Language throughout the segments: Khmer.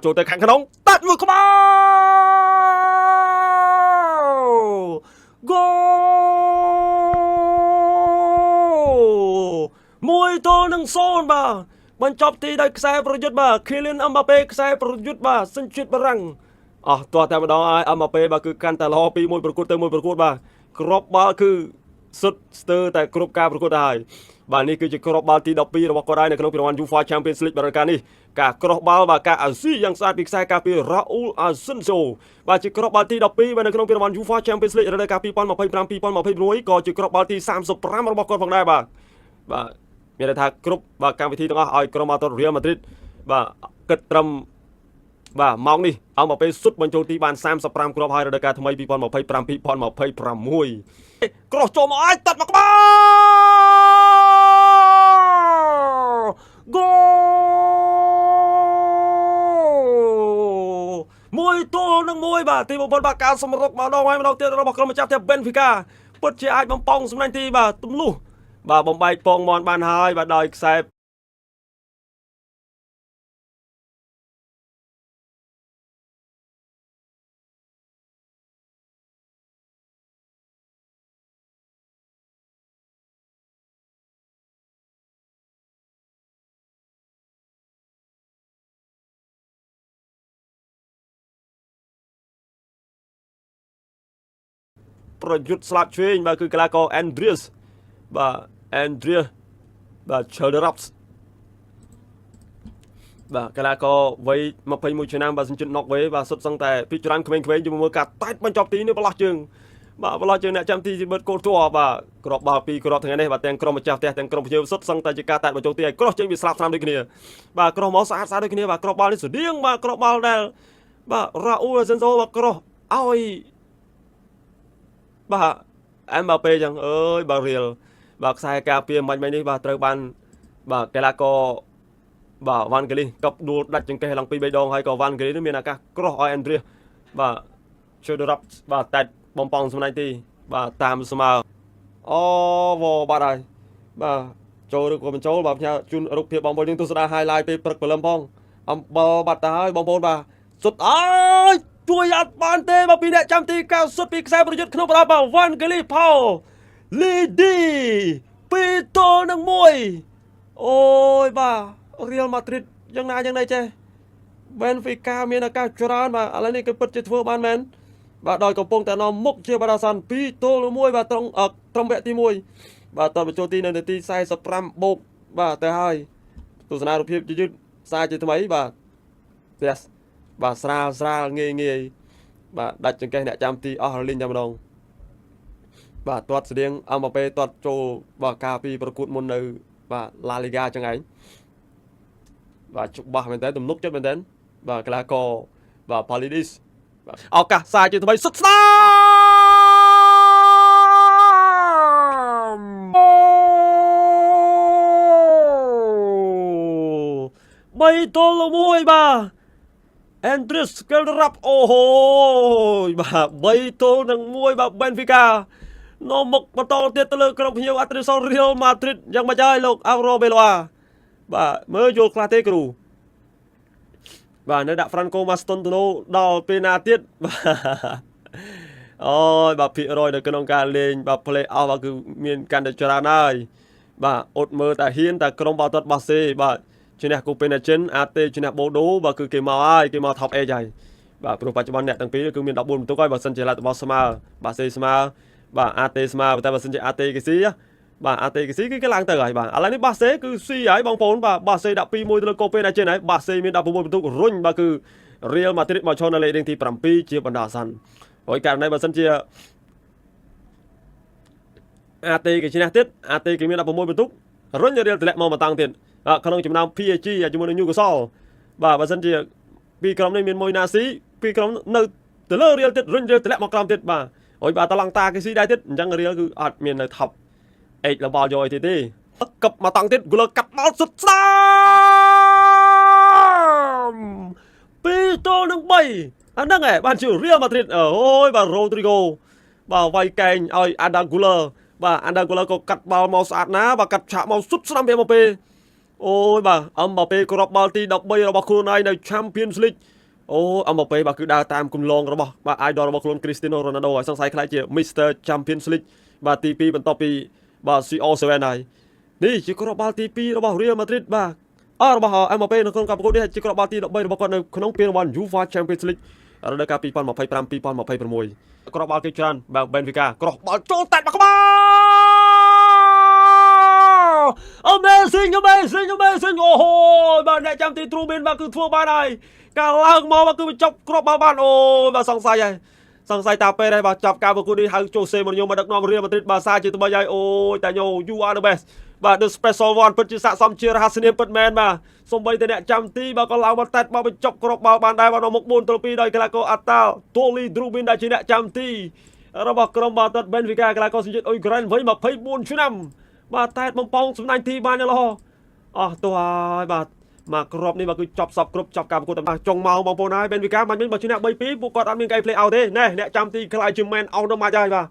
ចូលទៅខាងក្នុងតាត់មួយក្បាលហ្គោមួយទល់នឹង0បាទបញ្ចប់ទីដោយខ្សែប្រយុទ្ធបាទ Kylian Mbappé ខ្សែប្រយុទ្ធបាទសញ្ជាតិបារាំងអស់ទាស់តែម្ដងហើយ Mbappé បាទគឺកាន់តែល្អពីមួយប្រកួតទៅមួយប្រកួតបាទគ្រាប់បាល់គឺសុទ្ធស្ទើរតែគ្រប់ការប្រកួតទៅហើយបាទនេះគឺជាគ្រាប់បាល់ទី12របស់គាត់ហើយនៅក្នុងរង្វាន់ UEFA Champions League រដូវកាលនេះការគ្រាប់បាល់បាទការអាស៊ីយ៉ាងស្អាតពីខ្សែការពារ Raúl Asensio បាទជាគ្រាប់បាល់ទី12បាទនៅក្នុងរង្វាន់ UEFA Champions League រដូវកាល2025-2026ក៏ជាគ្រាប់បាល់ទី35របស់គាត់ផងដែរបាទមានន័យថាគ្រប់បាទកម្មវិធីទាំងអស់ឲ្យក្រុមបាល់ទាត់ Real Madrid បាទគិតត្រឹមបាទម៉ោងនេះអង្គមកពេលសុទ្ធបញ្ចូលទីបាន35គ្រាប់ហើយរដូវកាលថ្មី2025-2026ក្រោះចូលមកអាចតាត់មកក្បាលហ្គោមួយទល់នឹងមួយបាទទីបំផុតបាទការសម្រុកម្ដងហើយម្ដងទៀតរបស់ក្រុមម្ចាស់ផ្ទះ Benfica ពិតជាអាចបំពងសម្ដែងទីបាទទម្លុះបាទបំបែកពងមន់បានហើយបាទដោយខ្សែប្រយុទ្ធស្លាប់ឆ្វេងបាទគឺកីឡាករ Andreas បាទ Andreas បាទ Chalderops បាទកីឡាករវ័យ21ឆ្នាំបាទសញ្ជាតិ Norway បាទសុទ្ធសឹងតែពីច្រើនក្មេងៗជាមួយមើលការតែតបញ្ចប់ទីនេះបលោះជើងបាទបលោះជើងអ្នកចាំទីជីវិតកូតួបាទក្របបាល់ពីរគ្រាប់ថ្ងៃនេះបាទទាំងក្រុមម្ចាស់ផ្ទះទាំងក្រុមភ្ញៀវសុទ្ធសឹងតែជាការតែតបញ្ចុះទីឲ្យក្រោះចេញវាស្លាប់ស្នាមដូចគ្នាបាទក្រោះមកស្អាតដូចគ្នាបាទគ្រាប់បាល់នេះស្តៀងបាទគ្រាប់បាល់ដែលបាទ Raúl Asensio បាទក្រោះឲ្យបាទ Mbappé ចឹងអើយបាទ Real បាទខ្សែការពារមិននេះបាទត្រូវបានបាទកីឡាករបាទវ៉ាន់ហ្គេលីកັບដួលដាច់ចង្កេះឡើងពី3ដងហើយក៏វ៉ាន់ហ្គេលីនេះមានឱកាសក្រោះឲ្យ Andreas បាទ Chalderops បាទតែបំពងសម្ដែងទីបាទតាមស្មើអូវបាត់ហើយបាទចូលឬក៏បញ្ចូលបាទផ្ញើជូនរូបភាពបងប្អូនយើងទស្សនា highlight ពេលព្រឹកព្រលឹមផងអំបលបាត់ទៅហើយបងប្អូនបាទសុទ្ធអើយជួយអត់បានទេមកពីអ្នកចាំទី90សុទ្ធពីខ្សែប្រយុទ្ធក្នុងប្រដាប់បាទវ៉ាន់ហ្គេលីផោលីឌី2ទល់នឹង1អូយបាទ Real Madrid យ៉ាងណាយ៉ាងណីចេះ Benfica មានឱកាសច្រើនបាទឥឡូវនេះគឺពិតជាធ្វើបានមែនបាទដោយកំពុងតែនាំមុខជាបដាសាន2ទល់នឹង1បាទត្រឹមវគ្គទី1បាទតបបញ្ចូលទីនៅនាទី45បូកបាទទៅហើយទស្សនារូបភាពយឺតសារជាថ្មីបាទyesបាទស្រាលងាយបាទដាច់ចង្កេះអ្នកចាំទីអស់រលីងតែម្ដងបាទទាត់ស្តៀង Mbappé ទាត់ចូលបាទការពីប្រកួតមុននៅបាទ La Liga ចឹងឯងបាទច្បាស់មែនតើទំនុកចិត្តមែនតើបាទកីឡាករបាទ Palidis បាទឱកាសសារជាថ្មីសុទ្ធស្នាម3ទល់នឹង1បាទ Andreas Chalderops អូហូបាទ3ទល់នឹង1បាទ Benfica នាំមុខបន្តទៀតទៅលើក្រុមភ្ញៀវអត្រាស Real Madrid យ៉ាងម៉េចហើយលោក Arbeloa បាទមើលយល់ខ្លះទេគ្រូបាទនៅដាក់ Franco Mastantuono ដល់ពេលណាទៀតបាទអូយបាទភាគរយនៅក្នុងការលេងបាទ play off បាទគឺមានកាន់តែច្រើនហើយបាទអត់មើលតែហ៊ានតែក្រុមបាល់ទាត់បាសេបាទឈ្នះកូពេនជិនអាតេឈ្នះបូដូបាទគឺគេមកហើយគេមក top 8ហើយបាទព្រោះបច្ចុប្បន្នអ្នកទាំងពីរគឺមាន14បន្ទុកហើយបើសិនជាលទ្ធផលស្មើបាសេស្មើបាទអាតេស្មើតែបើសិនជាអាតេគេស៊ីបាទអាតេគេស៊ីគឺគេឡើងទៅហើយបាទឥឡូវនេះបាសេគឺស៊ីហើយបងប្អូនបាទបាសេដាក់2-1ទៅលើកូពេនជិនហើយបាសេមាន16បន្ទុករុញបាទគឺ Real Madrid មកឈរនៅលេខទី7ជាបណ្ដោះអាសន្នហើយករណីបើសិនជាអាតេគេឈ្នះទៀតអាតេគេមាន16បន្ទុករុញ Real តម្លាក់មកតង់ទៀតក្នុងចំណោម PSG ជាមួយនឹង Newcastle បាទបើសិនជាពីក្រុមនេះមានមួយណាស៊ីពីក្រុមនៅទៅលើ Real ទៀតរុញ Real តម្លាក់មកក្រោមទៀតបាទហើយបាទតឡង់តាគេស៊ីដែរទៀតអញ្ចឹង Real គឺអត់មាននៅ top 8របស់យកអីទៀតទេកັບមកតង់ទៀត Guler កាត់បាល់សុទ្ធស្នាម2ទល់នឹង3អាហ្នឹងឯងបានជា Real Madrid អូយបាទ Rodrigo បាទវាយកែងឲ្យ Guler បាទ Guler ក៏កាត់បាល់មកស្អាតណាបាទកាត់ឆាកមកសុទ្ធស្នាមវាមកពេល អូយបាទអឹមបាប៉េគ្រាប់បាល់ទី13របស់ខ្លួនឯងនៅ Champions League អូអឹមបាប៉េបាទគឺដើរតាមគំលងរបស់បាទ idol របស់ខ្លួន Cristiano Ronaldo ហើយសង្ស័យខ្លាចជា Mr Champions League បាទទី2បន្ទាប់ពីបាទ CR7 ហើយនេះជាគ្រាប់បាល់ទី2របស់ Real Madrid បាទរបស់អឹមបាប៉េនៅក្នុងការប្រកួតនេះជាគ្រាប់បាល់ទី13របស់គាត់នៅក្នុងពានរង្វាន់ UEFA Champions League រដូវកាល2025-2026គ្រាប់បាល់គេច្រើនបាទ Benfica គ្រាប់បាល់ចូលតាច់មកក្បាល Amazing អូហូបាទអ្នកចាំទីទ្រូមានបាទគឺធ្វើបានហើយការឡើងមកបាទគឺបញ្ចប់គ្រាប់បាល់បានអូបាទសង្ស័យតាពេលហើយបាទចាប់ការប្រកួតនេះហៅជូសេម៉ូរីញ៉ូមកដឹកនាំ Real Madrid បាទសារជាថ្មីហើយអូយតាញ៉ូ you are the best បាទ the special one ពិតជាស័ក្តិសមជារហស្សនាមពិតមែនបាទសូម្បីតែអ្នកចាំទីបាទក៏ឡើងមកតាត់មកបញ្ចប់គ្រាប់បាល់បានដែរបាទនៅមុខ4-2ដោយកីឡាករអាតាល់តូលីឌ្រូមីនដែលជាអ្នកចាំទីរបស់ក្រុមបាល់ទាត់ Benfica កីឡាករសញ្ជាតិអ៊ុយក្រែនវ័យ24ឆ្នាំបាទតែបំពងសម្ដែងទីបានយ៉ាងល្អអស់ទោះហើយបាទមកគ្រាប់នេះមកគឺចប់សពគ្រប់ចប់ការប្រកួតតែចុងម៉ោងបងប្អូនហើយ Benfica មិនវិញបើឈ្នះ 3-2 ពួកគាត់អត់មានកាយ play out ទេណែអ្នកចាំទីខ្លាយជា man out ដល់មកហើយបាទ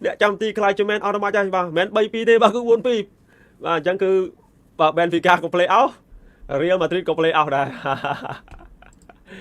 អ្នកចាំទីខ្លាយជា man out ដល់មកហើយបាទមិនមែន 3-2 ទេបាទគឺ 4-2 បាទអញ្ចឹងគឺបាទ Benfica ក៏ play out Real Madrid ក៏ play out ដែរ